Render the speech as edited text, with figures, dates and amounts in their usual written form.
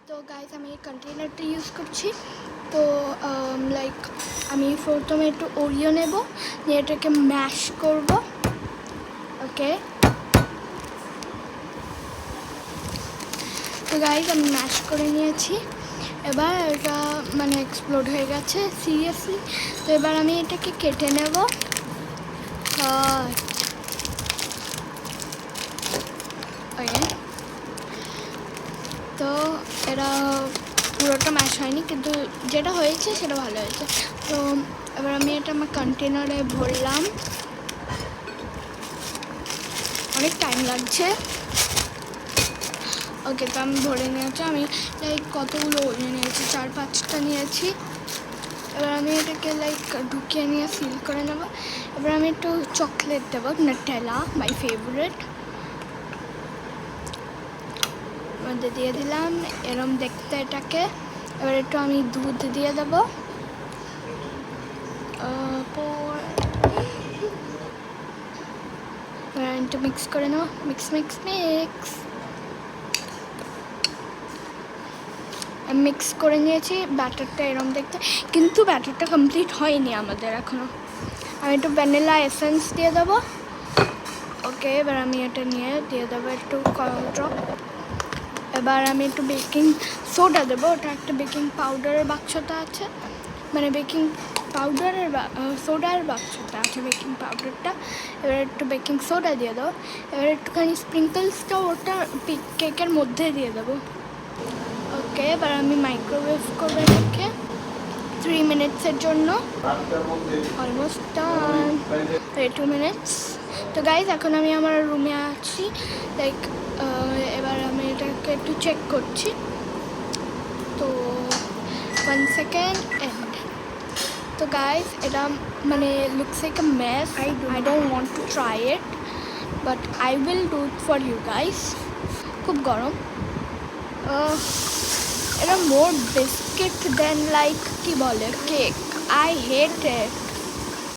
তো গাইস আমি এই কন্টেনারটা ইউজ করছি। তো লাইক আমি প্রথমে একটু ওরিও নেব, নিয়ে এটাকে ম্যাশ করব। ওকে, তো গাইস আমি ম্যাশ করে নিয়েছি। এবার এটা মানে এক্সপ্লোড হয়ে গেছে সিরিয়াসলি। তো এবার আমি এটাকে কেটে নেব। তো এটা পুরোটা ম্যাশ হয়নি, কিন্তু যেটা হয়েছে সেটা ভালো হয়েছে। তো এবার আমি এটা আমার কন্টেনারে ভরলাম। অনেক টাইম লাগছে। ওকে, তো আমি ভরে নিয়েছি। আমি লাইক কতগুলো নিয়েছি, 4-5টা নিয়েছি। এবার আমি এটাকে লাইক ঢুকিয়ে নিয়ে সিল করে নেব। এবার আমি একটু চকলেট দেবো, নাটেলা মাই ফেভারিট, মধ্যে দিয়ে দিলাম। এরম দেখতে এটাকে। এবার একটু আমি দুধ দিয়ে দেবো। একটু মিক্স করে নেব, মিক্স মিক্স মিক্স। মিক্স করে নিয়েছি। ব্যাটারটা এরম দেখতে, কিন্তু ব্যাটারটা কমপ্লিট হয়নি আমাদের এখনও। আমি একটু ভ্যানিলা এসেন্স দিয়ে দেবো। ওকে, এবার আমি এটা নিয়ে দিয়ে দেবো একটু ড্রপ। এবার আমি একটু বেকিং সোডা দেবো। ওটা একটা বেকিং পাউডারের বাক্সটা আছে, মানে বেকিং পাউডারের সোডার বাক্সটা আছে, বেকিং পাউডারটা। এবার একটু বেকিং সোডা দিয়ে দেবো। এবার একটুখানি স্প্রিঙ্কলসটা ওটা কেকের মধ্যে দিয়ে দেবো। ওকে, এবার আমি মাইক্রোওয়েভ করবো এটাকে 3 মিনিটসের জন্য। Almost done, 2 minutes. তো গাইজ এখন আমি আমার রুমে আছি। লাইক এবার আমি এটাকে একটু চেক করছি। তো 1 সেকেন্ড এন্ড। তো গাইজ এটা মানে looks like a mace. I don't want to try it, but I will do it for you guys. খুব গরম। এটা মোর বিস্কিট দেন লাইক কি বলে কেক। I hate it.